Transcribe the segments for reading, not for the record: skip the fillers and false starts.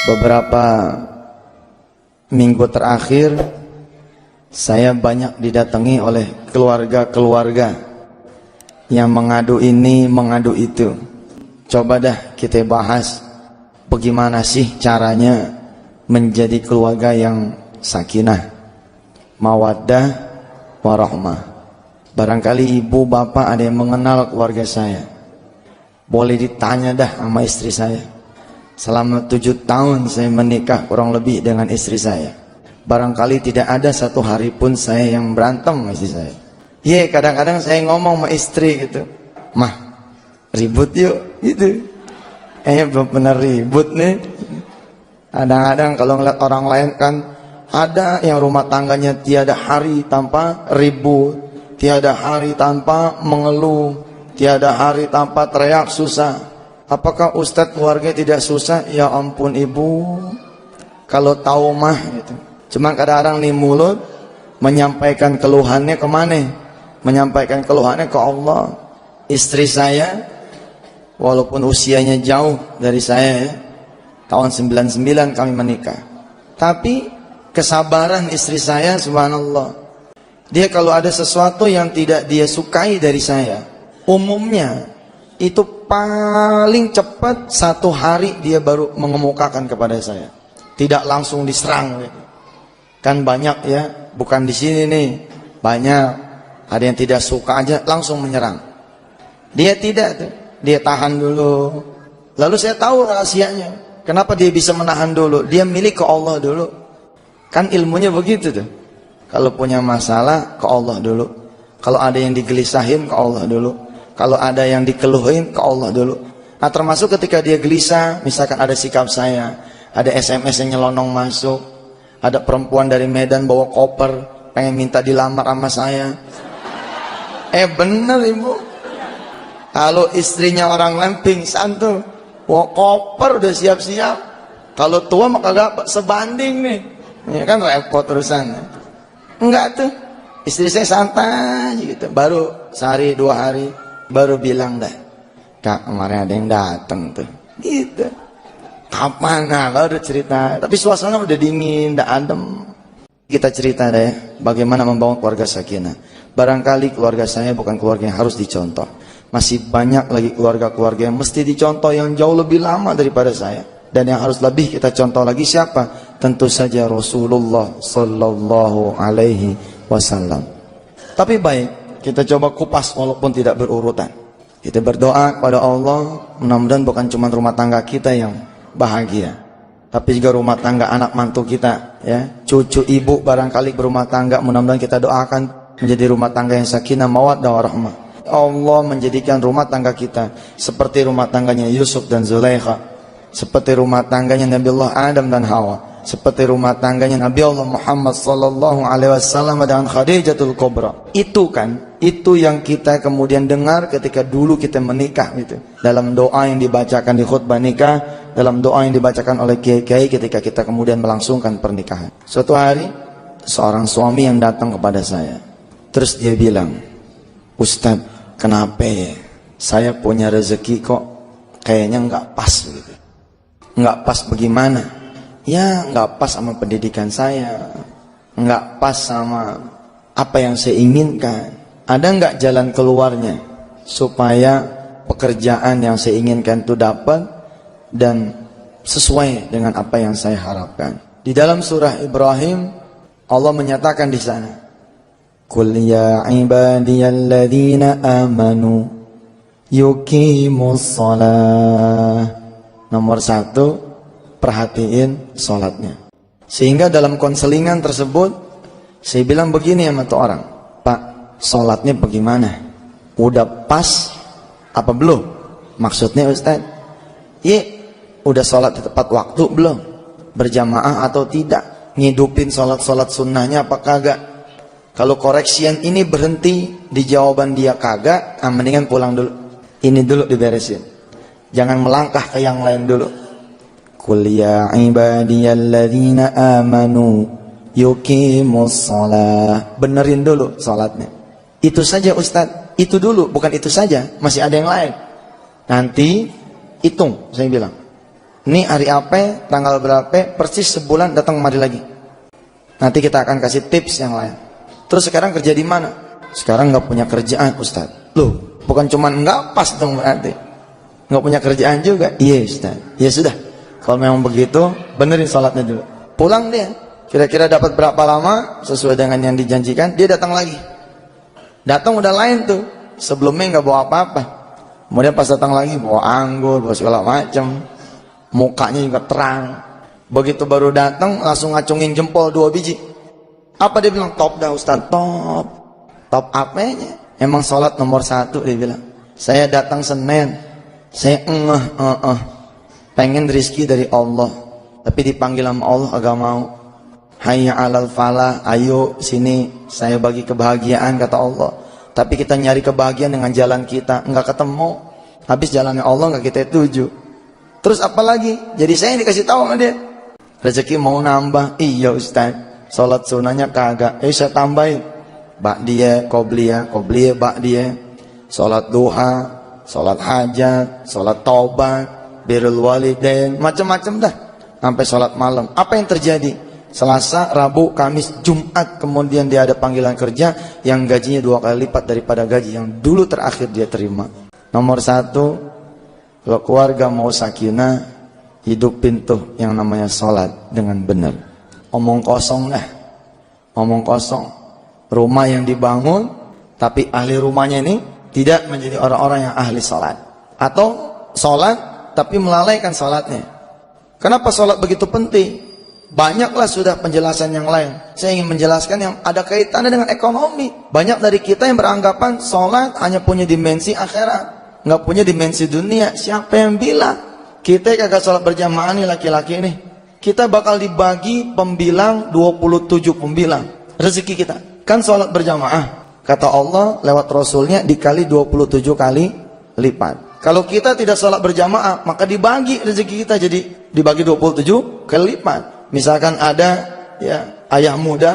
Beberapa minggu terakhir saya banyak didatangi oleh keluarga-keluarga yang mengadu ini, mengadu itu. Coba dah kita bahas bagaimana sih caranya menjadi keluarga yang sakinah, mawaddah, warahmah. Barangkali ibu bapak ada yang mengenal keluarga saya, boleh ditanya dah sama istri saya. Selama 7 tahun saya menikah kurang lebih dengan istri saya, barangkali tidak ada satu hari pun saya yang berantem sama istri saya. Kadang-kadang saya ngomong sama istri gitu, mah ribut yuk gitu. Belum pernah ribut nih. Kadang-kadang kalau ngeliat orang lain kan ada yang rumah tangganya tiada hari tanpa ribut, tiada hari tanpa mengeluh, tiada hari tanpa teriak susah. Apakah Ustadz keluarga tidak susah? Ya ampun ibu, kalau tahu mah gitu. Cuma kadang-kadang nih mulut menyampaikan keluhannya kemana? Menyampaikan keluhannya ke Allah. Istri saya walaupun usianya jauh dari saya ya, tahun 99 kami menikah, tapi kesabaran istri saya subhanallah. Dia kalau ada sesuatu yang tidak dia sukai dari saya, umumnya itu paling cepat 1 hari dia baru mengemukakan kepada saya, tidak langsung diserang. Kan banyak ya, bukan di sini nih, banyak ada yang tidak suka aja langsung menyerang. Dia tidak tuh, dia tahan dulu. Lalu saya tahu rahasianya, kenapa dia bisa menahan dulu. Dia milik ke Allah dulu. Kan ilmunya begitu tuh. Kalau punya masalah ke Allah dulu, kalau ada yang digelisahin ke Allah dulu, kalau ada yang dikeluhin ke Allah dulu. Nah termasuk ketika dia gelisah, misalkan ada sikap saya, ada SMS yang nyelonong masuk, ada perempuan dari Medan bawa koper pengen minta dilamar sama saya. Bener ibu, kalau istrinya orang lain pingsan tuh, bawa koper udah siap-siap. Kalau tua maka gak sebanding nih, ya kan repot urusannya. Enggak tuh, istri saya santai gitu, baru sehari 2 hari baru bilang dah, Kak kemarin ada yang datang tuh gitu. Kapan? Nah baru cerita, tapi suasana udah dingin, udah adem. Kita cerita deh bagaimana membangun keluarga sakinah. Barangkali keluarga saya bukan keluarga yang harus dicontoh, masih banyak lagi keluarga-keluarga yang mesti dicontoh yang jauh lebih lama daripada saya. Dan yang harus lebih kita contoh lagi siapa? Tentu saja Rasulullah Sallallahu Alaihi Wasallam. Tapi baik, kita coba kupas walaupun tidak berurutan. Kita berdoa kepada Allah, mudah-mudahan bukan cuma rumah tangga kita yang bahagia, tapi juga rumah tangga anak mantu kita, ya, cucu ibu barangkali berumah tangga, mudah-mudahan kita doakan menjadi rumah tangga yang sakinah, mawaddah, warahmah. Allah menjadikan rumah tangga kita seperti rumah tangganya Yusuf dan Zulaikha, seperti rumah tangganya Nabi Allah Adam dan Hawa, seperti rumah tangganya Nabi Allah Muhammad sallallahu alaihi wasallam dan Khadijatul Kubra. Itu kan, itu yang kita kemudian dengar ketika dulu kita menikah gitu. Dalam doa yang dibacakan di khutbah nikah, dalam doa yang dibacakan oleh kiai-kiai ketika kita kemudian melangsungkan pernikahan. Suatu hari seorang suami yang datang kepada saya, terus dia bilang, Ustadz, kenapa ya? Saya punya rezeki kok kayaknya nggak pas gitu. Nggak pas bagaimana? Ya nggak pas sama pendidikan saya, nggak pas sama apa yang saya inginkan. Ada nggak jalan keluarnya supaya pekerjaan yang saya inginkan itu dapat dan sesuai dengan apa yang saya harapkan? Di dalam surah Ibrahim Allah menyatakan di sana, Qul ya ibadiyalladzina amanu yuqimus shalah. Nomor 1, perhatiin sholatnya. Sehingga dalam konselingan tersebut saya bilang begini sama tuh orang, Pak, sholatnya bagaimana? Udah pas apa belum? Maksudnya Ustaz, udah sholat di tepat waktu belum? Berjamaah atau tidak? Ngidupin sholat-sholat sunnahnya apa kagak? Kalau koreksian ini berhenti di jawaban dia kagak, mendingan pulang dulu. Ini dulu diberesin, jangan melangkah ke yang lain dulu. Qul ya ibadiyalladzina amanu yuqimus shalah. Benerin dulu sholatnya. Itu saja Ustaz, itu dulu, bukan itu saja, masih ada yang lain. Nanti hitung, saya bilang. Ini hari apa, tanggal berapa, persis sebulan datang kemari lagi. Nanti kita akan kasih tips yang lain. Terus sekarang kerja di mana? Sekarang nggak punya kerjaan, Ustaz. Loh, bukan cuman nggak pas dong berarti. Nggak punya kerjaan juga. Iya, Ustaz. Ya sudah. Kalau memang begitu, benerin sholatnya dulu. Pulang dia. Kira-kira dapat berapa lama sesuai dengan yang dijanjikan, dia datang lagi. Datang udah lain tuh. Sebelumnya nggak bawa apa-apa. Kemudian pas datang lagi bawa anggur, bawa segala macam. Mukanya juga terang. Begitu baru datang langsung ngacungin jempol 2 biji. Apa dia bilang? Top dah Ustaz, top. Top apanya? Emang sholat nomor 1 dia bilang. Saya datang Senin, saya pengen rizki dari Allah, tapi dipanggil sama Allah agak mau. Hayya alal falah, ayo sini saya bagi kebahagiaan kata Allah. Tapi kita nyari kebahagiaan dengan jalan kita, enggak ketemu. Habis jalannya Allah enggak kita tuju. Terus apa lagi? Jadi saya yang dikasih tahu sama dia. Rezeki mau nambah. Iya Ustaz, sholat sunahnya kagak. Saya tambahin ba'diyah, qobliyah, ba'diyah. Sholat duha, sholat hajat, sholat taubat, birrul walidain, macam-macam dah. Sampai sholat malam. Apa yang terjadi? Selasa, Rabu, Kamis, Jumat, kemudian dia ada panggilan kerja yang gajinya 2 kali lipat daripada gaji yang dulu terakhir dia terima. Nomor 1, kalau keluarga mau sakinah, hidupin tuh yang namanya sholat dengan benar. Omong kosong dah, omong kosong. Rumah yang dibangun, tapi ahli rumahnya ini tidak menjadi orang-orang yang ahli sholat. Atau sholat, tapi melalaikan sholatnya. Kenapa sholat begitu penting? Banyaklah sudah penjelasan yang lain. Saya ingin menjelaskan yang ada kaitannya dengan ekonomi. Banyak dari kita yang beranggapan sholat hanya punya dimensi akhirat, nggak punya dimensi dunia. Siapa yang bilang? Kita kagak sholat berjamaah nih laki-laki nih, kita bakal dibagi pembilang 27 pembilang rezeki kita. Kan sholat berjamaah, kata Allah lewat Rasulnya dikali 27 kali lipat. Kalau kita tidak sholat berjamaah, maka dibagi rezeki kita jadi dibagi 27 kali lipat. Misalkan ada ya ayah muda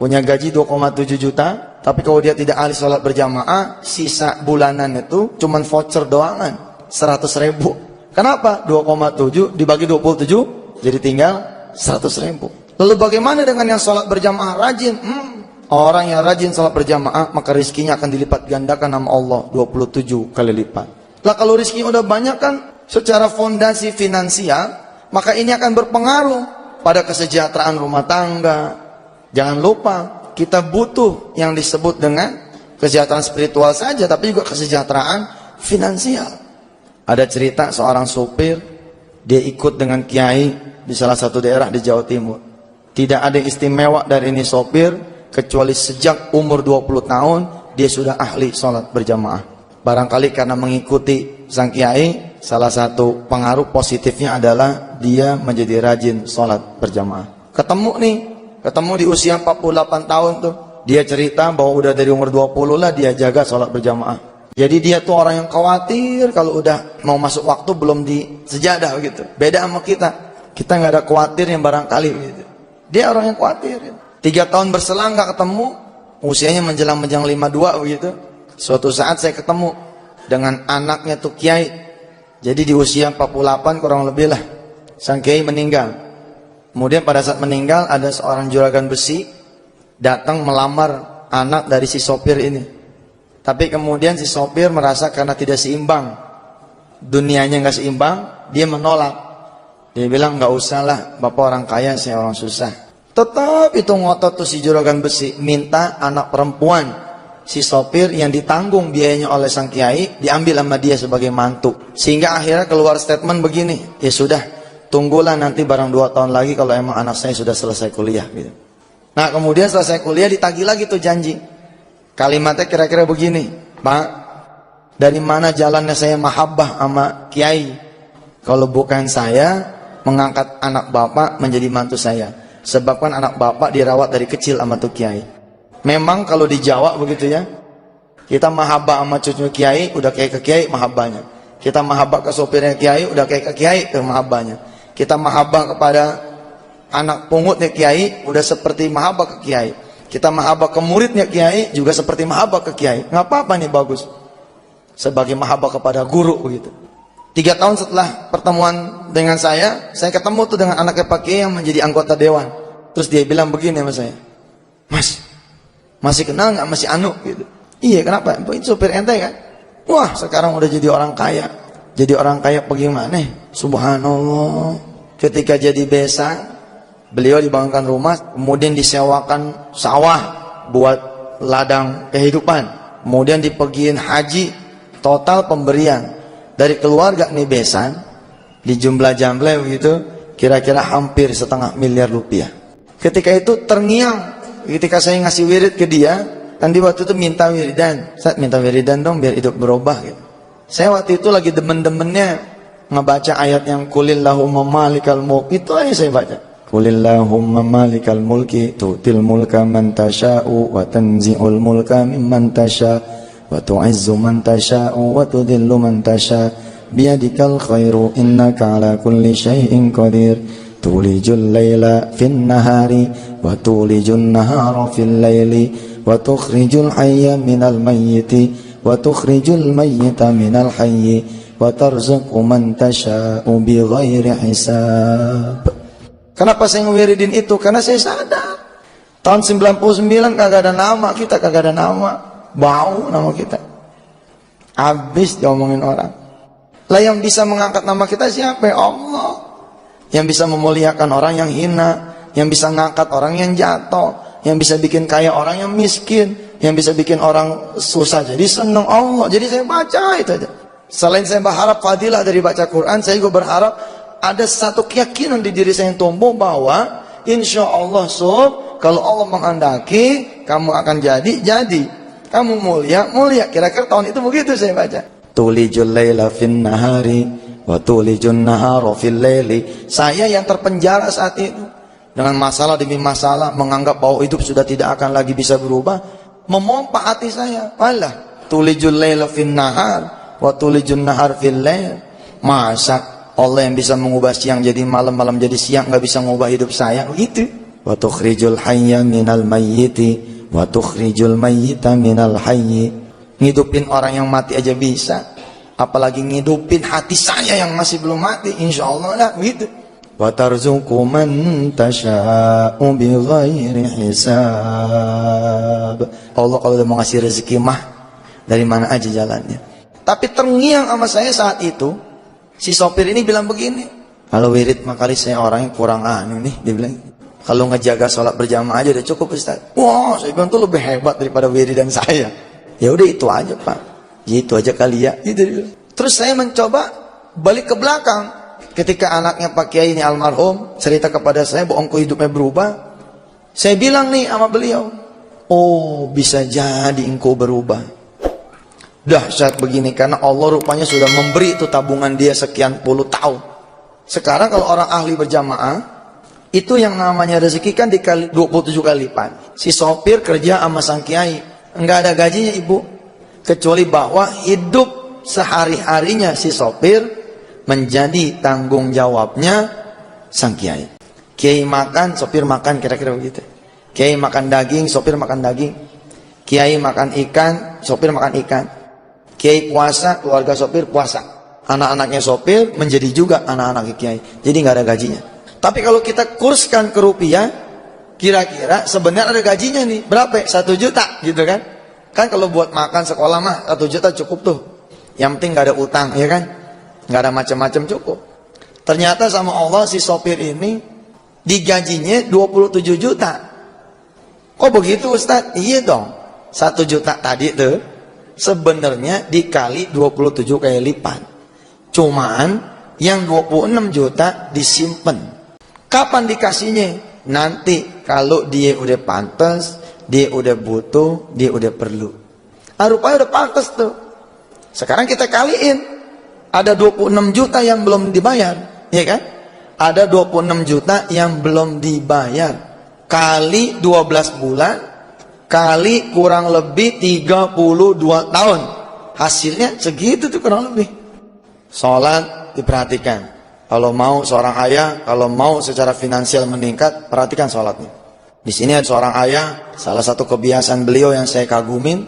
punya gaji 2,7 juta, tapi kalau dia tidak ahli sholat berjamaah, sisa bulanan itu cuman voucher doangan 100.000. Kenapa? 2,7 dibagi 27 jadi tinggal 100.000. Lalu bagaimana dengan yang sholat berjamaah rajin? Orang yang rajin sholat berjamaah, maka rizkinya akan dilipat gandakan sama Allah 27 kali lipat. Lah kalau rizkinya udah banyak kan secara fondasi finansial, maka ini akan berpengaruh pada kesejahteraan rumah tangga. Jangan lupa, kita butuh yang disebut dengan kesejahteraan spiritual saja, tapi juga kesejahteraan finansial. Ada cerita seorang sopir, dia ikut dengan kiai di salah satu daerah di Jawa Timur. Tidak ada yang istimewa dari ini sopir, kecuali sejak umur 20 tahun, dia sudah ahli sholat berjamaah. Barangkali karena mengikuti sang kiai, salah satu pengaruh positifnya adalah dia menjadi rajin sholat berjamaah. Ketemu di usia 48 tahun tuh. Dia cerita bahwa udah dari umur 20 lah dia jaga sholat berjamaah. Jadi dia tuh orang yang khawatir kalau udah mau masuk waktu belum di sejadah gitu. Beda sama kita. Kita nggak ada khawatir yang barangkali gitu. Dia orang yang khawatir. 3 tahun berselang gak ketemu, usianya menjelang 52 begitu. Suatu saat saya ketemu dengan anaknya tuh kiai. Jadi di usia 48 kurang lebih lah, sang kiai meninggal. Kemudian pada saat meninggal ada seorang juragan besi datang melamar anak dari si sopir ini. Tapi kemudian si sopir merasa karena tidak seimbang, dunianya nggak seimbang, dia menolak. Dia bilang nggak usah lah, bapak orang kaya, saya orang susah. Tetap itu ngotot tuh si juragan besi, minta anak perempuan si sopir yang ditanggung biayanya oleh sang kiai diambil sama dia sebagai mantu. Sehingga akhirnya keluar statement begini, ya sudah, tunggulah nanti barang 2 tahun lagi kalau emang anak saya sudah selesai kuliah gitu. Nah kemudian selesai kuliah ditagih lagi tuh janji. Kalimatnya kira-kira begini, Pak, dari mana jalannya saya mahabbah sama kiai kalau bukan saya mengangkat anak bapak menjadi mantu saya. Sebabkan anak bapak dirawat dari kecil sama tuh kiai. Memang kalau di Jawa begitu ya, kita mahabbah sama cucu kiai udah kayak ke kiai mahabbahnya. Kita mahabbah ke sopirnya kiai udah kayak ke kiai ke mahabbahnya. Kita mahabbah kepada anak pungutnya kiai udah seperti mahabbah ke kiai. Kita mahabbah ke muridnya kiai juga seperti mahabbah ke kiai. Nggak apa-apa nih, bagus. Sebagai mahabbah kepada guru begitu. 3 tahun setelah pertemuan dengan saya ketemu tuh dengan anaknya Pak Kiai yang menjadi anggota dewan. Terus dia bilang begini sama saya, "Mas, masih kenal nggak masih Anu?" Gitu. "Iya, kenapa? Itu supir ente kan?" "Wah, sekarang udah jadi orang kaya." Jadi orang kaya bagaimana? Subhanallah. Ketika jadi besan, beliau dibangunkan rumah, kemudian disewakan sawah buat ladang kehidupan. Kemudian dipergiin haji, total pemberian dari keluarga nih besan, di jumlah-jumlah begitu, kira-kira hampir 1,5 miliar rupiah. Ketika itu terngiang, ketika saya ngasih wirid ke dia, kan di waktu itu minta wiridan. Saya minta wiridan dong biar hidup berubah gitu. Saya waktu itu lagi demen-demennya ngebaca ayat yang Qulillahumma malikal mulk, itu aja saya baca. Qulillahumma malikal mulki tu'til mulka man tasha'u wa tanzi'ul mulka mimman tasha' wa tu'izzu man tasha'u wa tudhillu man tasha' biyadikal khairu innaka ala kulli syai'in qadir tulijul laila fin nahari wa tulijun nahara fil laili wa tukhrijul hayya minal mayyiti wa tukhrijul mayyita minal hayyi wa tarzuqu man tasha'u bighairi hisab. Kenapa saya ngewiridin itu? Karena saya sadar tahun 99 kagak ada nama kita, kagak ada nama, bau nama kita, habis diomongin orang. Lah yang bisa mengangkat nama kita siapa? Allah. Yang bisa memuliakan orang yang hina, yang bisa ngangkat orang yang jatuh, yang bisa bikin kaya orang yang miskin, yang bisa bikin orang susah jadi senang Allah. Jadi saya baca itu aja. Selain saya berharap fadilah dari baca Quran, saya juga berharap ada satu keyakinan di diri saya yang tumbuh bahwa insya Allah kalau Allah menghendaki kamu akan jadi, kamu mulia. Kira-kira tahun itu begitu saya baca. Tulijul laila fin nahari wa tulijun nahara fil laili. Saya yang terpenjara saat itu dengan masalah demi masalah, menganggap bahwa hidup sudah tidak akan lagi bisa berubah, memompa hati saya. Alah, tulijul laila fin nahar wa tulijun nahar fil lail. Masa Allah yang bisa mengubah siang jadi malam, malam jadi siang, nggak bisa mengubah hidup saya? Begitu. Wa tukhrijul hayya minal mayyiti wa tukhrijul mayyita minal hayyi. Ngidupin orang yang mati aja bisa, apalagi ngidupin hati saya yang masih belum mati. Insyaallah lah gitu. Wa tarzuqu man tasha'u bighairi hisab. Allah kalau udah mau ngasih rezeki mah dari mana aja jalannya. Tapi terngiang sama saya saat itu, si sopir ini bilang begini, "Kalau wirid mah kali saya orangnya kurang anu nih," dia bilang. "Kalau ngejaga sholat berjamaah aja udah cukup Ustaz." Wah, saya bilang tuh lebih hebat daripada wirid dan saya. Ya udah itu aja Pak, ya itu aja kali ya gitu. Terus saya mencoba balik ke belakang. Ketika anaknya Pak Kiai ini almarhum cerita kepada saya bahwa engkau hidupnya berubah, saya bilang nih sama beliau, "Oh, bisa jadi engkau berubah." Dahsyat begini karena Allah rupanya sudah memberi itu tabungan dia sekian puluh tahun. Sekarang kalau orang ahli berjamaah, itu yang namanya rezeki kan dikali 27 kali lipat. Si sopir kerja sama sang kiai, enggak ada gajinya ibu, kecuali bahwa hidup sehari-harinya si sopir menjadi tanggung jawabnya sang kiai. Kiai makan, sopir makan, kira-kira begitu. Kiai makan daging, sopir makan daging. Kiai makan ikan, sopir makan ikan. Kiai puasa, keluarga sopir puasa. Anak-anaknya sopir menjadi juga anak-anak kiai. Jadi nggak ada gajinya. Tapi kalau kita kurskan ke rupiah, kira-kira sebenarnya ada gajinya nih. Berapa? 1 juta gitu kan? Kan kalau buat makan sekolah mah 1 juta cukup tuh. Yang penting nggak ada utang, ya kan? Nggak ada macam-macam, cukup. Ternyata sama Allah si sopir ini digajinya 27 juta. Kok begitu Ustaz? Iya dong. 1 juta tadi tuh sebenarnya dikali 27 kali lipat. Cuman yang 26 juta disimpan. Kapan dikasihnya? Nanti kalau dia udah pantas, dia udah butuh, dia udah perlu. Rupanya udah pantas tuh. Sekarang kita kaliin. Ada 26 juta yang belum dibayar, ya kan? Ada 26 juta yang belum dibayar. Kali 12 bulan, kali kurang lebih 32 tahun. Hasilnya segitu tuh kurang lebih. Sholat diperhatikan. Kalau mau seorang ayah, kalau mau secara finansial meningkat, perhatikan sholatnya. Di sini ada seorang ayah, salah satu kebiasaan beliau yang saya kagumin,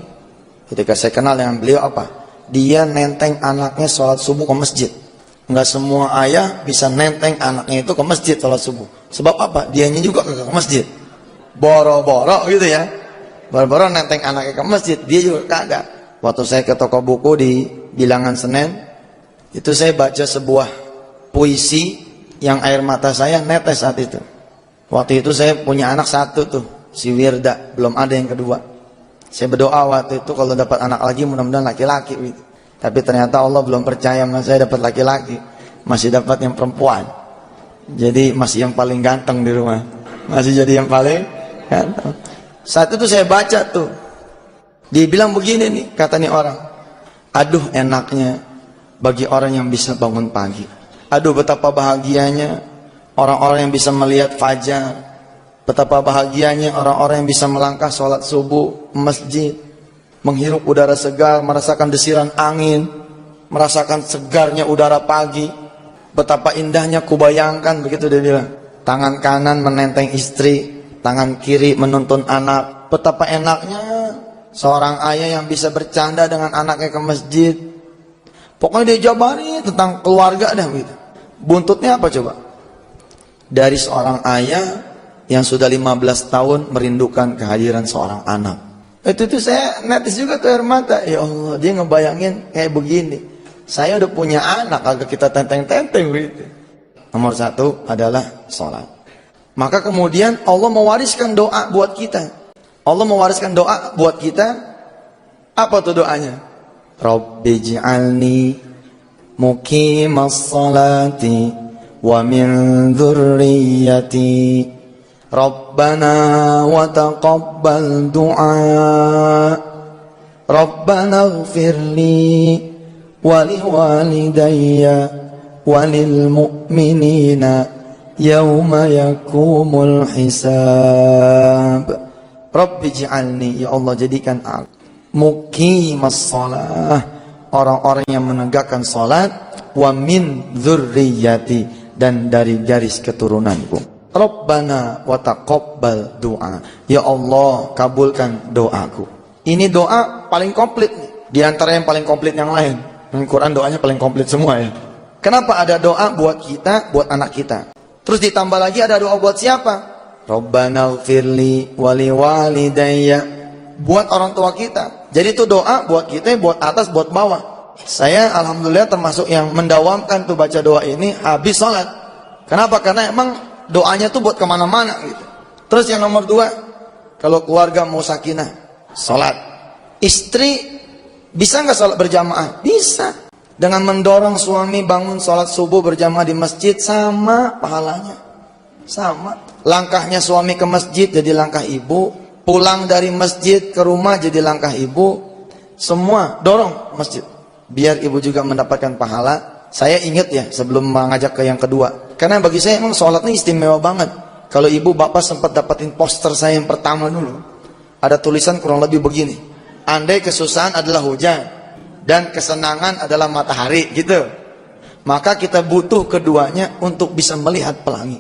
ketika saya kenal dengan beliau apa? Dia nenteng anaknya sholat subuh ke masjid. Nggak semua ayah bisa nenteng anaknya itu ke masjid sholat subuh. Sebab apa? Dianya juga ke masjid. Boro-boro gitu ya. Boro-boro nenteng anaknya ke masjid, dia juga kagak. Waktu saya ke toko buku di Bilangan Senen, itu saya baca sebuah puisi yang air mata saya netes saat itu. Waktu itu saya punya anak satu tuh, si Wirda, belum ada yang kedua. Saya berdoa waktu itu kalau dapat anak lagi mudah-mudahan laki-laki gitu. Tapi ternyata Allah belum percaya sama saya dapat laki-laki, masih dapat yang perempuan. Jadi masih yang paling ganteng di rumah, masih jadi yang paling ganteng. Saat itu saya baca tuh, dia bilang begini nih, kata nih orang, aduh enaknya bagi orang yang bisa bangun pagi. Aduh betapa bahagianya orang-orang yang bisa melihat fajar. Betapa bahagianya orang-orang yang bisa melangkah sholat subuh, masjid, menghirup udara segar, merasakan desiran angin, merasakan segarnya udara pagi. Betapa indahnya kubayangkan, begitu dia bilang. Tangan kanan menenteng istri, tangan kiri menuntun anak. Betapa enaknya seorang ayah yang bisa bercanda dengan anaknya ke masjid. Pokoknya dia jabari tentang keluarga dah gitu. Buntutnya apa coba? Dari seorang ayah yang sudah 15 tahun merindukan kehadiran seorang anak. Itu saya netis juga tuh air mata. Ya Allah, dia ngebayangin kayak begini. Saya udah punya anak, agak kita tenteng-tenteng gitu. Nomor satu adalah sholat. Maka kemudian Allah mewariskan doa buat kita. Allah mewariskan doa buat kita. Apa tuh doanya? Rabbi ji'alni muqimas salati wa min dzurriyyati Rabbana wa taqabbal du'a Rabbana ighfirli wa liwalidayya wa lil mu'minina yawma yakumul hisab. Rabbi ji'alni, ya Allah jadikan aku muqimas shalah, orang-orang yang menegakkan salat, wa min dzurriyyati, dan dari garis keturunanku. Rabbana wa taqabbal du'a, ya Allah kabulkan doaku. Ini doa paling komplit di antara yang paling komplit yang lain. Al-Quran doanya paling komplit semua ya. Kenapa ada doa buat kita, buat anak kita? Terus ditambah lagi ada doa buat siapa? Rabbana ighfirli wa liwalidayya, buat orang tua kita. Jadi itu doa buat kita, buat atas, buat bawah. Saya alhamdulillah termasuk yang mendawamkan tuh baca doa ini habis sholat. Kenapa? Karena emang doanya tuh buat kemana-mana gitu. Terus yang nomor dua, kalau keluarga mau sakinah, sholat. Istri bisa nggak sholat berjamaah? Bisa. Dengan mendorong suami bangun sholat subuh berjamaah di masjid, sama pahalanya. Sama. Langkahnya suami ke masjid jadi langkah ibu, pulang dari masjid ke rumah jadi langkah ibu. Semua dorong masjid, biar ibu juga mendapatkan pahala. Saya ingat ya sebelum mengajak ke yang kedua, karena bagi saya emang sholat ini istimewa banget. Kalau ibu bapak sempat dapatin poster saya yang pertama dulu, ada tulisan kurang lebih begini: andai kesusahan adalah hujan dan kesenangan adalah matahari gitu, maka kita butuh keduanya untuk bisa melihat pelangi.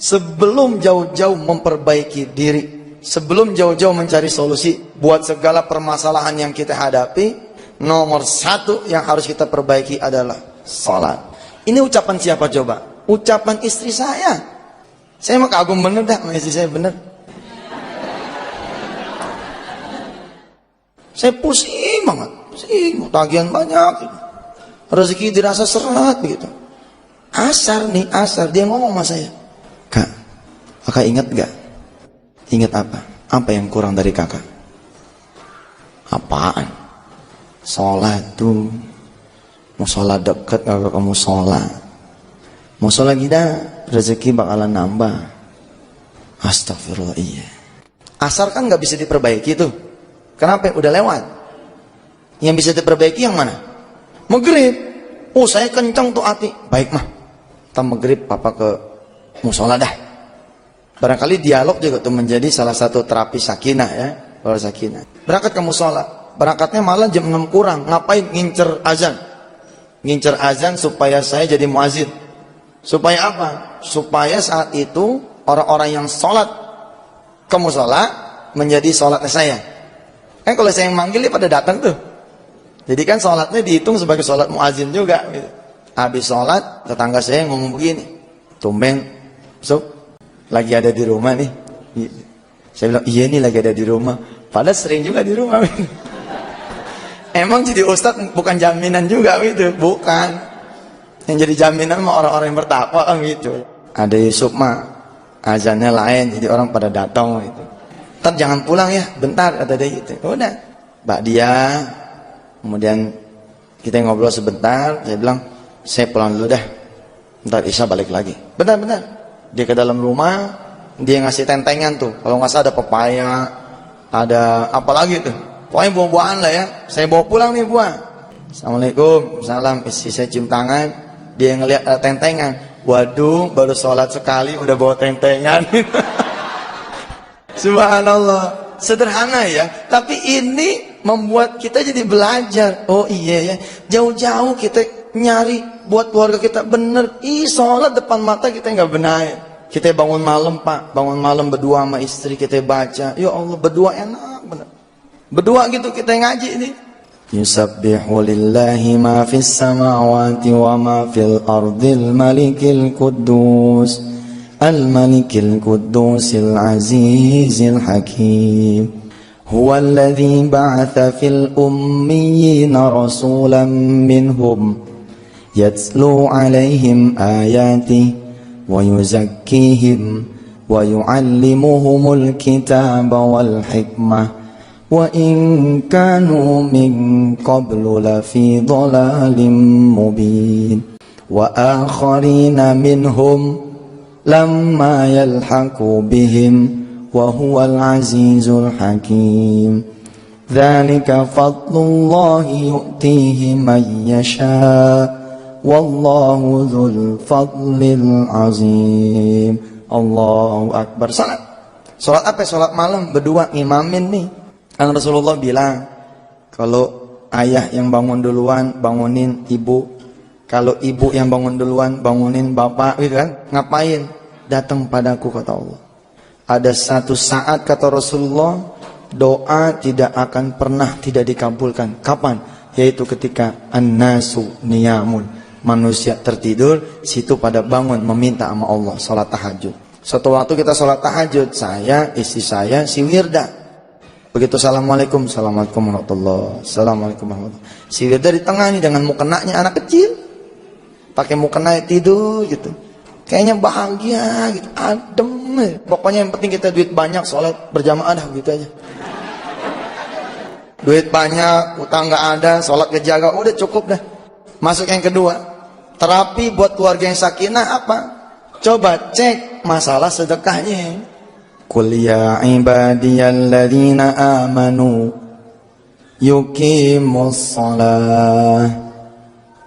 Sebelum jauh-jauh memperbaiki diri, sebelum jauh-jauh mencari solusi buat segala permasalahan yang kita hadapi, nomor satu yang harus kita perbaiki adalah salat. Ini ucapan siapa coba? Ucapan istri saya. Saya mah kagum bener dah sama istri saya, bener. Saya pusing banget, pusing, tagihan banyak, rezeki dirasa seret begitu. Asar nih, asar, dia ngomong sama saya, Kak, kakak ingat gak? Ingat apa? Apa yang kurang dari kakak? Apaan? Sholat tuh. Mau sholat deket kalau kamu sholat. Mau sholat kita, rezeki bakalan nambah. Astagfirullah, iya. Asar kan gak bisa diperbaiki tuh. Kenapa? Udah lewat. Yang bisa diperbaiki yang mana? Maghrib. Oh saya kencang tuh hati. Baik mah, kita maghrib papa ke musola dah. Barangkali dialog juga tuh menjadi salah satu terapi sakinah ya. Kalau sakinah, berangkat ke musola. Berangkatnya malah jam 6 kurang. Ngapain? Ngincer azan. Ngincer azan supaya saya jadi muazin. Supaya apa? Supaya saat itu orang-orang yang sholat ke musola menjadi sholatnya saya. Kan kalau saya yang manggil dia pada datang tuh. Jadi kan sholatnya dihitung sebagai sholat muazin juga gitu. Habis sholat, tetangga saya ngomong begini, tumben, Sob, lagi ada di rumah nih. Saya bilang, iya nih lagi ada di rumah. Padahal sering juga di rumah. Emang jadi ustadz bukan jaminan juga gitu, bukan. Yang jadi jaminan mah orang-orang yang bertakwa kan gitu. Ada Yusuf mah azannya lain, jadi orang pada datang gitu. Ntar jangan pulang ya, bentar kata dia gitu. Udah, Mbak dia, kemudian kita ngobrol sebentar. Saya bilang, saya pulang dulu dah. Ntar Isya balik lagi. Bentar. Dia ke dalam rumah, dia ngasih tentengan tuh. Kalau nggak salah ada pepaya, ada apa lagi tuh. Pokoknya buah-buahan lah ya. Saya bawa pulang nih buah. Assalamualaikum, salam. Istri saya cium tangan. Dia ngeliat tentengan. Waduh, baru sholat sekali udah bawa tentengan. Subhanallah. Sederhana ya. Tapi ini membuat kita jadi belajar. Oh iya ya. Jauh-jauh kita nyari buat keluarga kita bener. Sholat depan mata kita nggak benar. Kita bangun malam Pak. Bangun malam berdua sama istri kita baca. Ya Allah, berdua enak bener. Berdua gitu kita ngaji ini. Yusabbihu lillahi ma fis samawati wa ma fil ardil malikil quddus al-malikil quddusil azizil hakim. Huwa alladhi ba'atha fil ummiyina rasulan minhum yatlu alaihim ayatihi wa yuzakkihim wa yu'allimuhumul kitaba wal hikmah wa in kanu min qablu lafi dhalalin mubin wa akharina minhum lamma yalhaqu bihim wa huwal azizul hakim. Dzalika fadlullahi yu'tihi man yasha wallahu dzul fadlil azim. Allahu akbar. Salat apa? Salat malam berdua imamin nih. Kan Rasulullah bilang, kalau ayah yang bangun duluan, bangunin ibu. Kalau ibu yang bangun duluan, bangunin bapak, gitu kan? Ngapain? Datang padaku, kata Allah. Ada satu saat, kata Rasulullah, doa tidak akan pernah tidak dikabulkan. Kapan? Yaitu ketika an-nasu niyamun. Manusia tertidur, situ pada bangun meminta sama Allah, salat tahajud. Suatu waktu kita salat tahajud, saya, istri saya, si Wirda. Begitu assalamualaikum, assalamualaikum warahmatullahi, assalamualaikum warahmatullahi. Si Wirda di tengah nih dengan mukenanya anak kecil, pakai mukena tidur gitu, kayaknya bahagia gitu, adem. Pokoknya yang penting kita duit banyak, sholat berjamaah dah gitu aja. Duit banyak, utang nggak ada, sholat kejaga, udah cukup dah. Masuk yang kedua, terapi buat keluarga yang sakinah apa? Coba cek masalah sedekahnya. Qul ya ibadiyalladzina amanu yuqimus shalah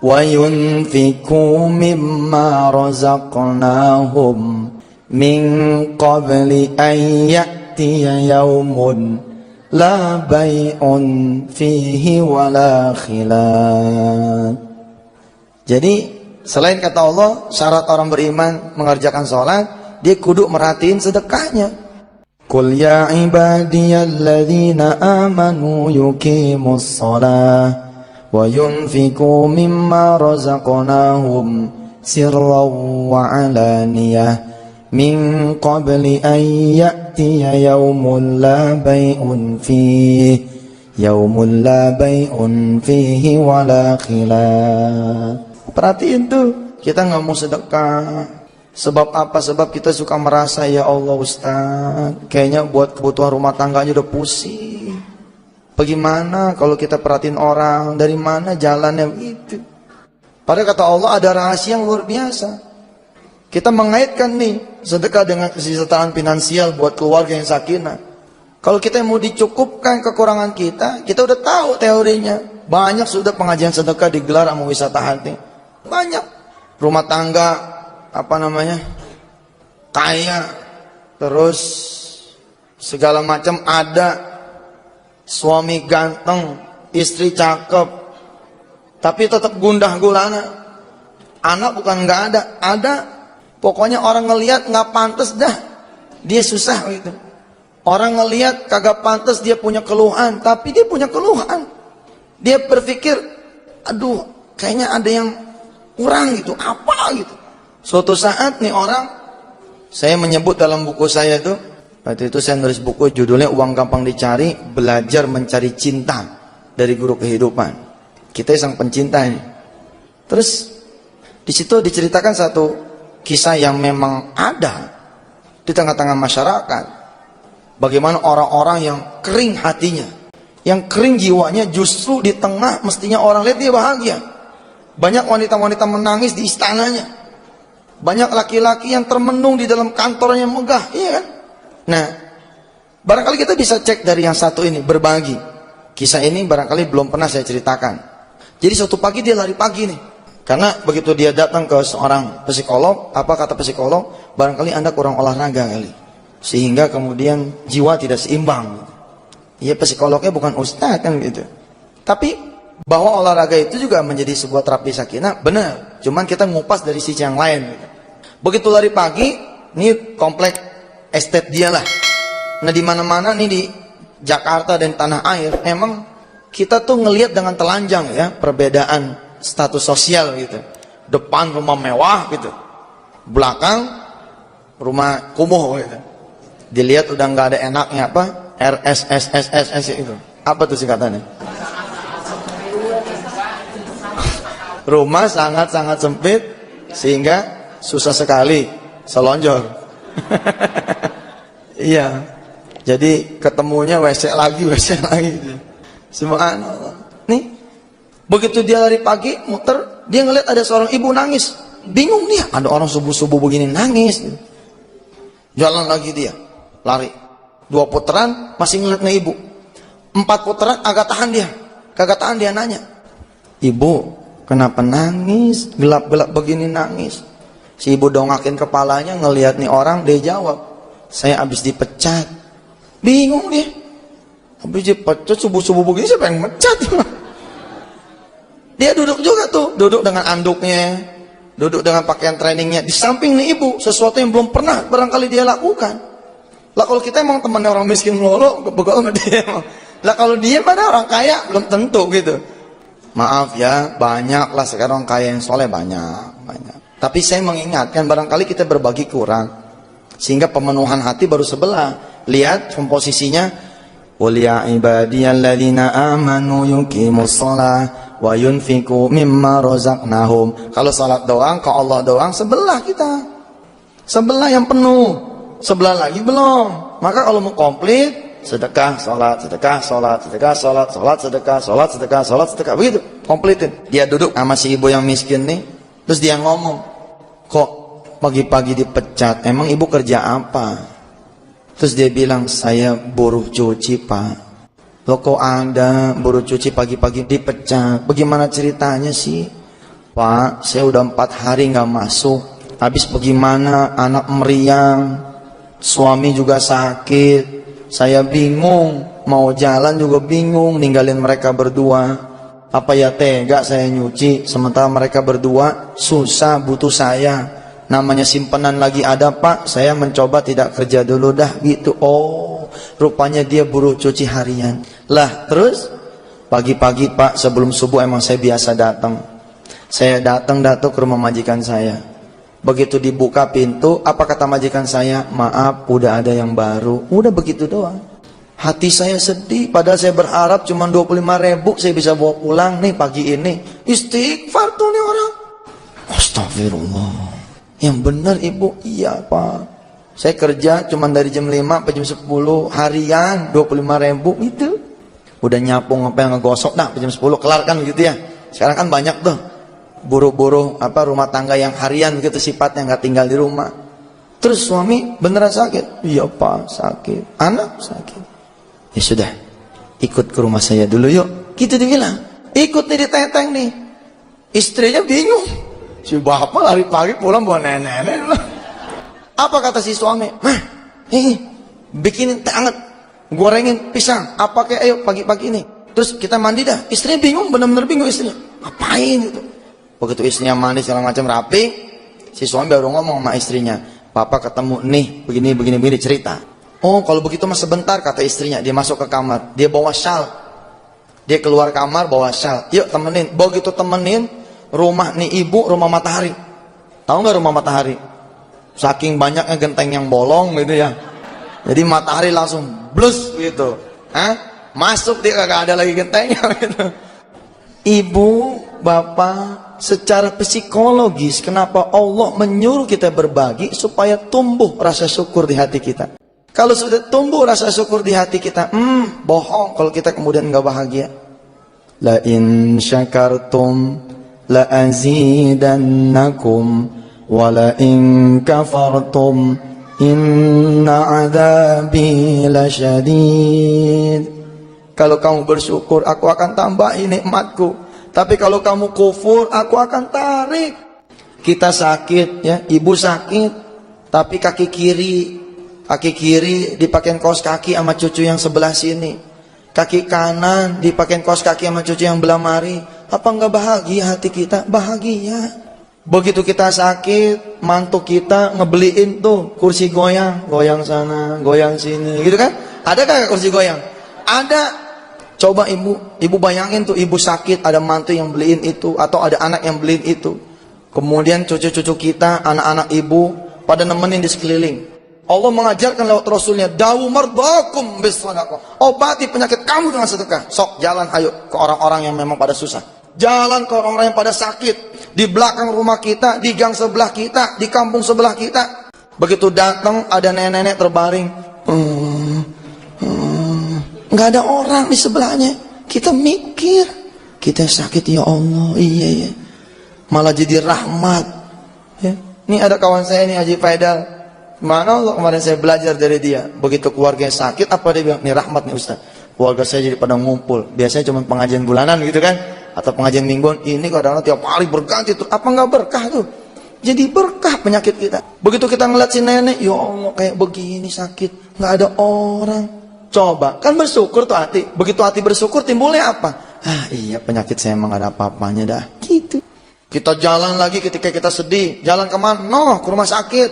wa yunfiqu mimma razaqnahum min qabli an ya'tiya yaumun la bay'un fihi wala khilal. Jadi selain kata Allah syarat orang beriman mengerjakan sholat, dia kudu merhatiin sedekahnya. Qul ya ibadiyalladzina amanu yuqimus shalah wa yunfiqu mimma razaqnahum sirran wa alaniyah min qabli an ya'tiya yaumun la bay'un fihi wala khilal. Perhatiin tuh, kita nggak mau sedekah. Sebab apa? Sebab kita suka merasa, ya Allah Ustaz, kayaknya buat kebutuhan rumah tangganya udah pusing. Bagaimana kalau kita perhatiin orang, dari mana jalannya begitu? Padahal kata Allah ada rahasia yang luar biasa. Kita mengaitkan nih sedekah dengan kesejahteraan finansial buat keluarga yang sakinah. Kalau kita mau dicukupkan kekurangan kita udah tahu teorinya. Banyak sudah pengajian sedekah digelar sama wisata hati. Banyak rumah tangga kaya, terus segala macam ada, suami ganteng, istri cakep, tapi tetap gundah gulana. Anak bukan nggak ada. Pokoknya orang ngelihat nggak pantas dah, dia susah gitu. Orang ngelihat kagak pantas, dia punya keluhan, tapi dia punya keluhan. Dia berpikir, aduh, kayaknya ada yang kurang gitu, apa gitu. Suatu saat nih orang, saya menyebut dalam buku saya tuh, waktu itu saya nulis buku judulnya Uang Gampang Dicari, Belajar Mencari Cinta dari Guru Kehidupan. Kita sang pencinta ini. Terus di situ diceritakan satu kisah yang memang ada di tengah-tengah masyarakat. Bagaimana orang-orang yang kering hatinya, yang kering jiwanya, justru di tengah mestinya orang lihat dia bahagia. Banyak wanita-wanita menangis di istananya. Banyak laki-laki yang termenung di dalam kantornya megah, iya kan? Nah, barangkali kita bisa cek dari yang satu ini, berbagi. Kisah ini barangkali belum pernah saya ceritakan. Jadi suatu pagi dia lari pagi nih. Karena begitu dia datang ke seorang psikolog, apa kata psikolog? Barangkali Anda kurang olahraga kali, sehingga kemudian jiwa tidak seimbang. Iya, psikolognya bukan ustaz kan gitu. Tapi bahwa olahraga itu juga menjadi sebuah terapi sakinah, benar. Cuman kita ngupas dari sisi yang lain gitu. Begitu lari pagi, ini komplek estate dia lah. Nah, di mana-mana nih di Jakarta dan tanah air, emang kita tuh ngelihat dengan telanjang ya perbedaan status sosial gitu. Depan rumah mewah gitu, belakang rumah kumuh gitu. Dilihat udah nggak ada enaknya apa, RSSSSS itu. Apa tuh singkatannya? Rumah sangat-sangat sempit sehingga susah sekali selonjor. Iya. Jadi ketemunya WC lagi. Subhanallah. Nih, begitu dia lari pagi muter, dia ngeliat ada seorang ibu nangis. Bingung dia, ada orang subuh-subuh begini nangis. Jalan lagi dia, lari. 2 putaran masih ngeliat nih ibu. 4 putaran agak tahan dia. Kagak tahan dia nanya, "Ibu, kenapa nangis? Gelap-gelap begini nangis." Si ibu dongakin kepalanya ngelihat nih orang, dia jawab, "Saya habis dipecat." Bingung dia. Habis dipecat subuh-subuh begini siapa yang mecat? Dia duduk juga tuh, duduk dengan anduknya, duduk dengan pakaian trainingnya. Di samping nih ibu, sesuatu yang belum pernah barangkali dia lakukan. Lah kalau kita emang temannya orang miskin melulu, begal sama dia. Lah kalau dia pada orang kaya, belum tentu gitu. Maaf ya, banyak lah sekarang orang kaya yang soleh, banyak. Tapi saya mengingatkan, barangkali kita berbagi kurang, sehingga pemenuhan hati baru sebelah. Lihat komposisinya, "Qul ya ibadiyalladzina amanu yuqimus shalah wa yunfiqu mimma razaqnahum." Kalau salat doang, ke Allah doang, sebelah kita. Sebelah yang penuh, sebelah lagi belum. Maka kalau mau komplit, sedekah, sholat, sedekah, sholat, sedekah, sholat, sholat, sedekah, sholat, sedekah, sholat, sedekah, begitu, komplitin. Dia duduk sama si ibu yang miskin nih, terus dia ngomong, "Kok pagi-pagi dipecat, emang ibu kerja apa?" Terus dia bilang, "Saya buruh cuci, Pak." "Loh kok Anda buruh cuci pagi-pagi dipecat? Bagaimana ceritanya sih?" "Pak, saya udah 4 hari nggak masuk. Habis bagaimana, anak meriang, suami juga sakit. Saya bingung, mau jalan juga bingung, ninggalin mereka berdua. Apa ya tega saya nyuci, sementara mereka berdua susah, butuh saya. Namanya simpenan lagi ada Pak, saya mencoba tidak kerja dulu dah gitu." Oh, rupanya dia buruh cuci harian. Lah terus, pagi-pagi Pak sebelum subuh emang saya biasa datang. Saya datang ke rumah majikan saya. Begitu dibuka pintu, apa kata majikan saya? "Maaf, udah ada yang baru." Udah begitu doang. Hati saya sedih, padahal saya berharap cuma 25.000 saya bisa bawa pulang nih pagi ini. Istighfar tuh nih orang. Astagfirullah. Yang benar ibu, iya Pak. Saya kerja cuma dari jam 5 sampai jam 10 harian, 25.000 itu. Udah nyapu ngepel ngegosok, nah jam 10 kelar kan gitu ya. Sekarang kan banyak tuh buruh-buruh rumah tangga yang harian gitu sifatnya, nggak tinggal di rumah. Terus suami beneran sakit? Iya Pak, sakit. Anak sakit. Ya sudah, ikut ke rumah saya dulu yuk. Gitu dibilang. Ikut nih diteteng nih. Istrinya bingung. Si bapak lari pagi pulang bawa nenek-nenek. Apa kata si suami? "Mah, bikinin teh hangat, gorengin pisang. Apa kayak ayo pagi-pagi ini. Terus kita mandi dah." Istrinya bingung, benar-benar bingung istrinya. Ngapain gitu? Begitu istrinya mandi segala macam rapi, si suami baru ngomong sama istrinya, "Papa ketemu nih, begini cerita." "Oh, kalau begitu mas sebentar," kata istrinya. Dia masuk ke kamar, dia bawa syal. Dia keluar kamar bawa syal. "Yuk temenin." Begitu temenin, rumah nih ibu, rumah matahari. Tahu nggak rumah matahari? Saking banyaknya genteng yang bolong gitu ya. Jadi matahari langsung blus gitu. Masuk dia kagak ada lagi gentengnya gitu. Ibu, bapak, secara psikologis kenapa Allah menyuruh kita berbagi supaya tumbuh rasa syukur di hati kita. Kalau sudah tumbuh rasa syukur di hati kita, bohong kalau kita kemudian nggak bahagia. La in syakartum la azidannakum wa la in kafartum inna adzabi lasyadid. Kalau kamu bersyukur, aku akan tambahin nikmatku. Tapi kalau kamu kufur, aku akan tarik. Kita sakit ya, ibu sakit, tapi kaki kiri dipakein kaos kaki sama cucu yang sebelah sini. Kaki kanan dipakein kaos kaki sama cucu yang belah mari. Apa enggak bahagia hati kita? Bahagia. Begitu kita sakit, mantu kita ngebeliin tuh kursi goyang, goyang sana, goyang sini, gitu kan? Ada kagak kursi goyang? Ada. Coba ibu bayangin tuh ibu sakit, ada mantu yang beliin itu, atau ada anak yang beliin itu. Kemudian cucu-cucu kita, anak-anak ibu pada nemenin di sekeliling. Allah mengajarkan lewat Rasulnya, dawu mardakum bisadaqah. Obati penyakit kamu dengan sedekah. Sok jalan ayo ke orang-orang yang memang pada susah. Jalan ke orang-orang yang pada sakit. Di belakang rumah kita, di gang sebelah kita, di kampung sebelah kita. Begitu datang ada nenek-nenek terbaring. Nggak ada orang di sebelahnya. Kita mikir, kita sakit ya Allah, iya. Malah jadi rahmat. Ya. Ini ada kawan saya ini Haji Faidal. Mana Allah kemarin saya belajar dari dia. Begitu keluarganya sakit, apa dia bilang? Ini rahmat nih Ustaz. Keluarga saya jadi pada ngumpul. Biasanya cuma pengajian bulanan gitu kan, atau pengajian mingguan. Ini kadang-kadang tiap hari berganti tuh. Apa nggak berkah tuh? Jadi berkah penyakit kita. Begitu kita ngeliat si nenek, ya Allah kayak begini sakit, nggak ada orang. Coba, kan bersyukur tuh hati. Begitu hati bersyukur timbulnya apa? Iya penyakit saya emang gak ada apa-apanya dah. Gitu. Kita jalan lagi ketika kita sedih. Jalan kemana? Ke rumah sakit.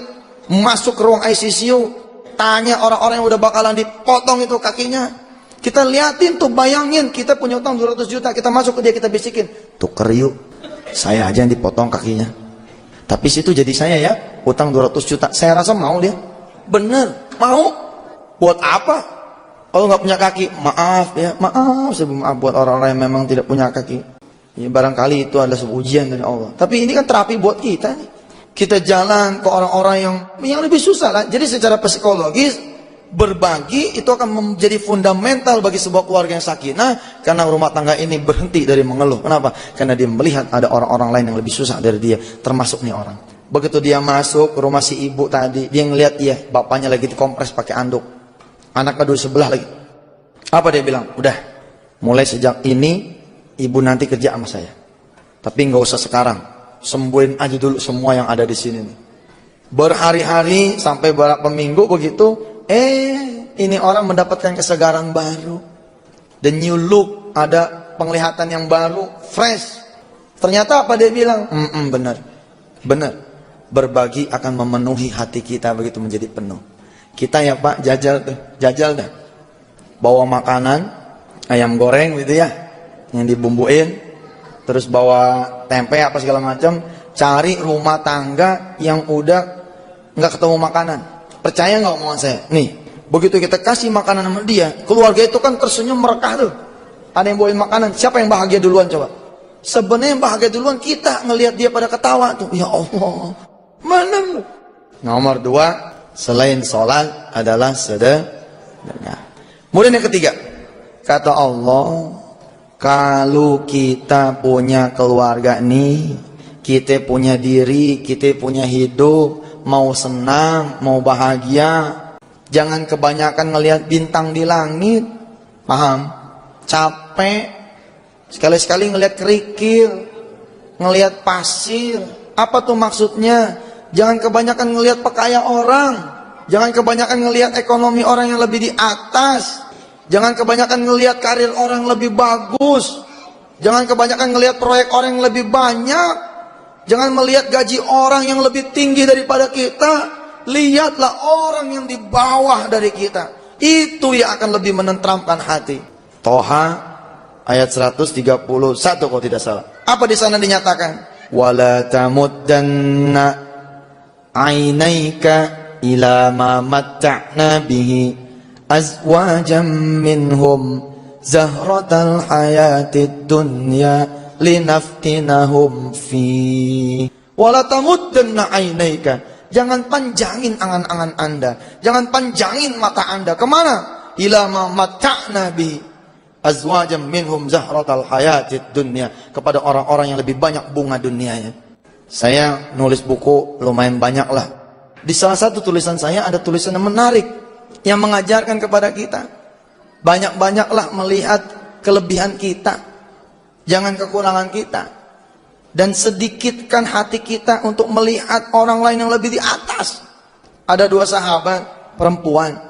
Masuk ke ruang ICU. Tanya orang-orang yang udah bakalan dipotong itu kakinya. Kita liatin tuh, bayangin. Kita punya utang 200 juta. Kita masuk ke dia, kita bisikin. Tuker yuk. Saya aja yang dipotong kakinya. Tapi situ jadi saya ya. Utang 200 juta. Saya rasa mau dia. Bener. Mau. Buat apa? Kalau nggak punya kaki, maaf ya, maaf buat orang-orang yang memang tidak punya kaki. Ya, barangkali itu adalah sebuah ujian dari Allah. Tapi ini kan terapi buat kita nih. Kita jalan ke orang-orang yang lebih susah lah. Jadi secara psikologis berbagi itu akan menjadi fundamental bagi sebuah keluarga yang sakinah. Karena rumah tangga ini berhenti dari mengeluh. Kenapa? Karena dia melihat ada orang-orang lain yang lebih susah dari dia, termasuk nih orang. Begitu dia masuk ke rumah si ibu tadi, dia ngelihat bapaknya lagi dikompres pakai anduk. Anak kedua sebelah lagi. Apa dia bilang? Udah, mulai sejak ini ibu nanti kerja sama saya. Tapi nggak usah sekarang. Sembuhin aja dulu semua yang ada di sini nih. Berhari-hari sampai beberapa minggu begitu, ini orang mendapatkan kesegaran baru. The new look, ada penglihatan yang baru, fresh. Ternyata apa dia bilang? Benar. Berbagi akan memenuhi hati kita begitu menjadi penuh. Kita ya Pak jajal dah. Bawa makanan, ayam goreng gitu ya, yang dibumbuin, terus bawa tempe apa segala macam. Cari rumah tangga yang udah nggak ketemu makanan. Percaya nggak omongan saya? Nih, begitu kita kasih makanan sama dia, keluarga itu kan tersenyum merekah tuh. Ada yang bawain makanan, siapa yang bahagia duluan coba? Sebenarnya yang bahagia duluan kita ngelihat dia pada ketawa tuh. Ya Allah, mana? Nomor 2. Selain sholat adalah sedekah. Kemudian yang ketiga, kata Allah, kalau kita punya keluarga nih, kita punya diri, kita punya hidup, mau senang, mau bahagia, jangan kebanyakan ngelihat bintang di langit, paham? Capek, sekali-sekali ngelihat kerikil, ngelihat pasir. Apa tuh maksudnya? Jangan kebanyakan ngelihat pakaian orang. Jangan kebanyakan ngelihat ekonomi orang yang lebih di atas. Jangan kebanyakan ngelihat karir orang yang lebih bagus. Jangan kebanyakan ngelihat proyek orang yang lebih banyak. Jangan melihat gaji orang yang lebih tinggi daripada kita. Lihatlah orang yang di bawah dari kita. Itu yang akan lebih menenteramkan hati. Toha ayat 131 kalau tidak salah. Apa di sana dinyatakan? wala tamuddanna ainaika ila ma matta'na bihi azwajan minhum zahratal hayatid dunya linaftinahum fi. Wala tamuddanna ainaika, jangan panjangin angan-angan Anda, jangan panjangin mata Anda. Kemana? Ila ma matta'na bihi azwajan minhum zahratal hayatid dunya, kepada orang-orang yang lebih banyak bunga dunianya. Saya nulis buku lumayan banyak lah. Di salah satu tulisan saya ada tulisan yang menarik yang mengajarkan kepada kita, banyak-banyaklah melihat kelebihan kita, jangan kekurangan kita, dan sedikitkan hati kita untuk melihat orang lain yang lebih di atas. Ada dua sahabat perempuan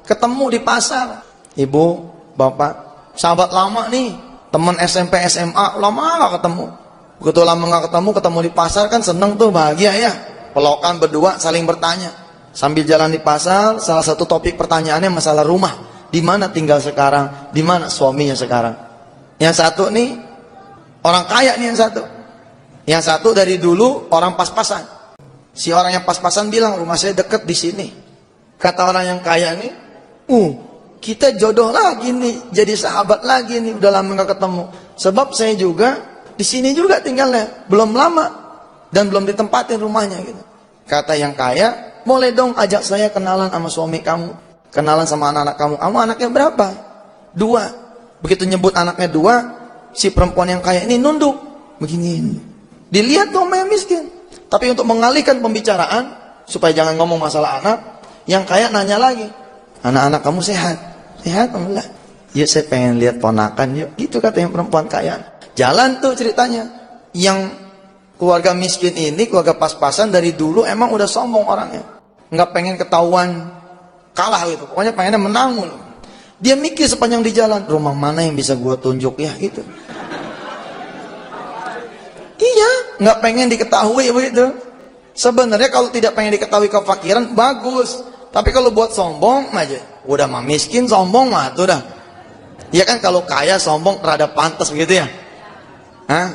ketemu di pasar. Ibu, bapak, sahabat lama nih, teman SMP SMA, lama gak ketemu. Begitu lama gak ketemu, ketemu di pasar kan seneng tuh, bahagia ya. Pelokan berdua saling bertanya. Sambil jalan di pasar, salah satu topik pertanyaannya masalah rumah. Di mana tinggal sekarang, di mana suaminya sekarang. Yang satu nih orang kaya nih, yang satu dari dulu orang pas-pasan. Si orang yang pas-pasan bilang, rumah saya deket di sini. Kata orang yang kaya nih, kita jodoh lagi nih, jadi sahabat lagi nih, udah lama gak ketemu. Sebab saya juga di sini juga tinggalnya, belum lama dan belum ditempatin rumahnya gitu. Kata yang kaya, boleh dong ajak saya kenalan sama suami kamu, kenalan sama anak-anak kamu. Kamu anaknya berapa? 2. Begitu nyebut anaknya 2, si perempuan yang kaya ini nunduk begini. Dilihat dong yang miskin. Tapi untuk mengalihkan pembicaraan supaya jangan ngomong masalah anak, yang kaya nanya lagi, anak-anak kamu sehat? Sehat alhamdulillah. Yuk saya pengen lihat ponakan yuk. Gitu kata yang perempuan kaya. Jalan tuh ceritanya. Yang keluarga miskin ini, keluarga pas-pasan dari dulu emang udah sombong orangnya, nggak pengen ketahuan kalah gitu. Pokoknya pengennya menang mulu. Dia mikir sepanjang di jalan, rumah mana yang bisa gue tunjuk ya gitu. Iya, nggak pengen diketahui begitu. Sebenarnya kalau tidak pengen diketahui kefakiran bagus, tapi kalau buat sombong aja, udah mah miskin sombong mah tuh dah. Ya kan kalau kaya sombong rada pantas begitu ya. Hah?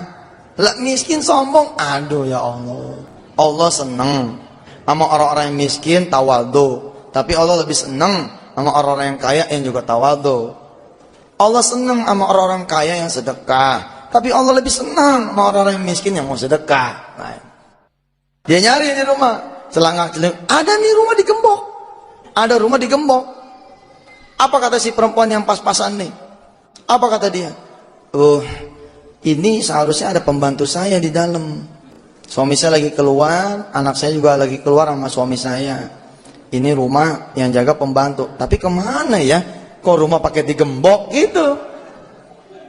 Lah miskin sombong, aduh ya Allah. Allah seneng sama orang-orang yang miskin tawadhu, tapi Allah lebih seneng sama orang-orang yang kaya yang juga tawadhu. Allah seneng sama orang-orang kaya yang sedekah, tapi Allah lebih senang sama orang-orang yang miskin yang mau sedekah. Nah, dia nyari di rumah, celangak-celingak, ada nih rumah digembok. Ada rumah digembok. Apa kata si perempuan yang pas-pasan nih? Apa kata dia? Ini seharusnya ada pembantu saya di dalam. Suami saya lagi keluar, anak saya juga lagi keluar sama suami saya. Ini rumah yang jaga pembantu. Tapi kemana ya? Kok rumah pakai digembok gitu?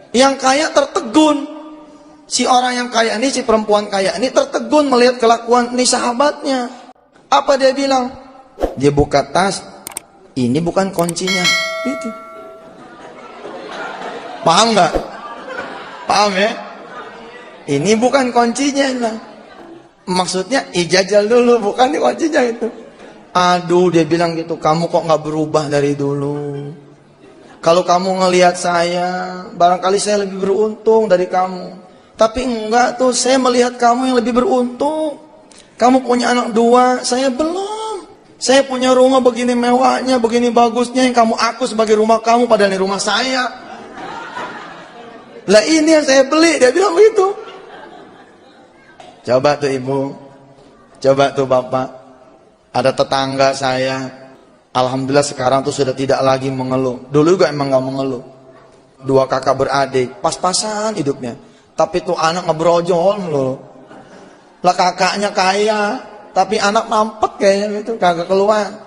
Yang kaya tertegun. Si orang yang kaya ini, si perempuan kaya ini tertegun melihat kelakuan nih sahabatnya. Apa dia bilang? Dia buka tas, ini bukan kuncinya. Gitu. Paham nggak? Paham ya? Ini bukan kuncinya lah. Maksudnya ijajal dulu, bukan di kuncinya itu. Aduh, dia bilang gitu, kamu kok nggak berubah dari dulu? Kalau kamu ngelihat saya, barangkali saya lebih beruntung dari kamu. Tapi enggak tuh, saya melihat kamu yang lebih beruntung. Kamu punya anak 2, saya belum. Saya punya rumah begini mewahnya, begini bagusnya, yang kamu aku sebagai rumah kamu, padahal ini rumah saya. Lah ini yang saya beli, dia bilang begitu. Coba tuh ibu, coba tuh bapak. Ada tetangga saya, alhamdulillah sekarang tuh sudah tidak lagi mengeluh. Dulu juga emang gak mengeluh. 2 kakak beradik, pas-pasan hidupnya. Tapi tuh anak ngebrojol loh. Lah kakaknya kaya, tapi anak mampet kayaknya gitu, kagak keluar.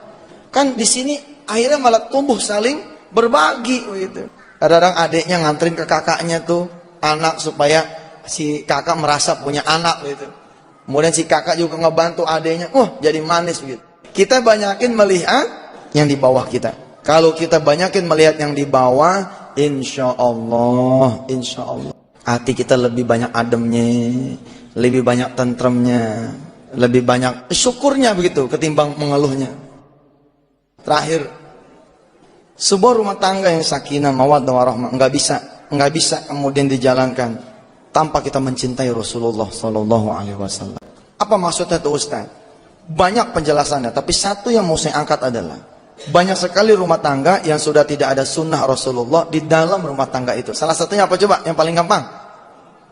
Kan di sini akhirnya malah tumbuh saling berbagi gitu. Kadang-kadang adiknya nganterin ke kakaknya tuh anak supaya si kakak merasa punya anak gitu. Kemudian si kakak juga ngebantu adiknya, jadi manis gitu. Kita banyakin melihat yang di bawah kita. Kalau kita banyakin melihat yang di bawah, insya Allah hati kita lebih banyak ademnya, lebih banyak tentremnya, lebih banyak syukurnya begitu ketimbang mengeluhnya. Terakhir, sebuah rumah tangga yang sakinah mawaddah warahmah nggak bisa kemudian dijalankan tanpa kita mencintai Rasulullah Sallallahu Alaihi Wasallam. Apa maksudnya itu Ustaz? Banyak penjelasannya, tapi satu yang mau saya angkat adalah banyak sekali rumah tangga yang sudah tidak ada sunnah Rasulullah di dalam rumah tangga itu. Salah satunya apa coba? Yang paling gampang,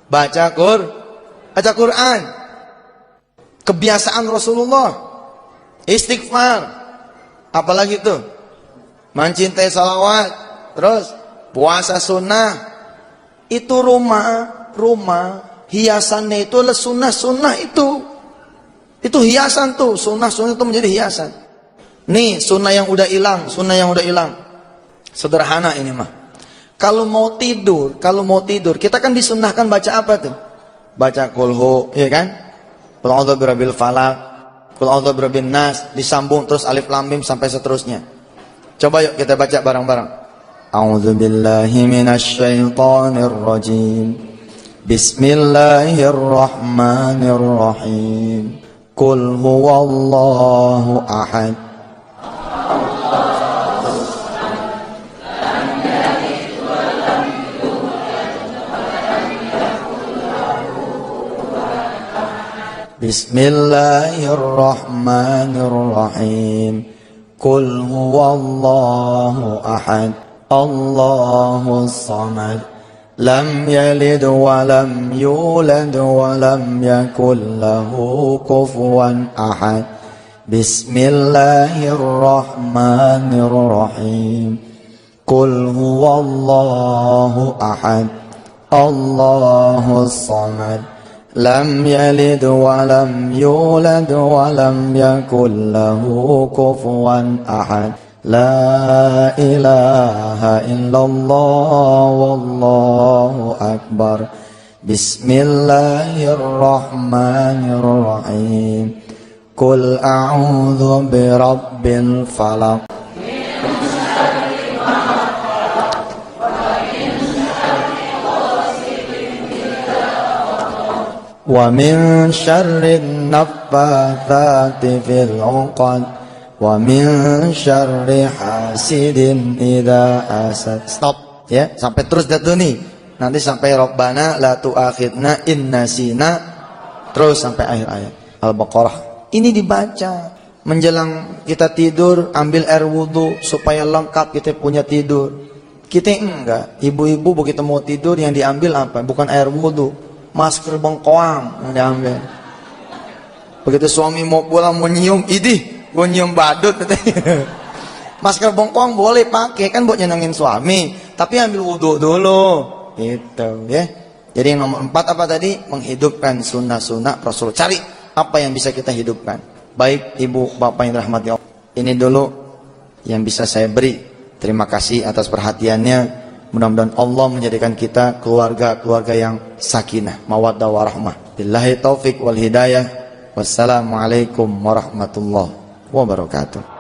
baca Quran. Kebiasaan Rasulullah, istighfar, apalagi itu, mencintai salawat, terus puasa sunnah. Itu rumah hiasannya itu adalah sunnah itu hiasan tuh, sunnah itu menjadi hiasan. Nih sunnah yang udah hilang, sederhana ini mah. Kalau mau tidur kita kan disunnahkan baca apa tuh? Baca kulhu, ya kan? Qul a'udzu birabbil falaq, qul a'udzu birabbin nas, disambung terus alif lam mim sampai seterusnya. Coba yuk kita baca bareng-bareng. A'udzu billahi minasy syaithanir rajim. Bismillahirrahmanirrahim. Qul huwallahu ahad. Bismillahirrahmanirrahim. Qul huwallahu ahad. Allahus samad. Lam yalid wa lam yulad wa lam yakul lahu kufuwan ahad. Bismillahirrahmanirrahim. Qul huwallahu ahad. Allahus samad. Lam yalid wa lam yulad wa lam yakul lahu kufuwan ahad. La ilaha illallah wallahu akbar. Bismillahirrahmanirrahim. Qul a'udzu birabbil falaq. Wa min syarrin naffatsati fil 'uqad. Wa min syarri hasidin idza hasad. Stop ya, sampai terus datu nih. Nanti sampai Rabbana la tu'akhidna in nasina, terus sampai akhir ayat Al-Baqarah. Ini dibaca menjelang kita tidur, ambil air wudu supaya lengkap kita punya tidur. Kita enggak, ibu-ibu begitu mau tidur yang diambil apa? Bukan air wudu, masker bengkoang yang diambil. Begitu suami mau pulang mau nyium, idih gue nyium badut. Masker bengkoang boleh pakai kan buat nyenengin suami, tapi ambil wudhu dulu gitu ya. Jadi yang nomor 4 apa tadi? Menghidupkan sunnah-sunnah Rasul. Cari apa yang bisa kita hidupkan. Baik ibu bapak yang dirahmati Allah, ini dulu yang bisa saya beri. Terima kasih atas perhatiannya. Mudah-mudahan Allah menjadikan kita keluarga-keluarga yang sakinah, mawaddah warahmah. Billahi taufik wal hidayah. Wassalamualaikum warahmatullahi wabarakatuh.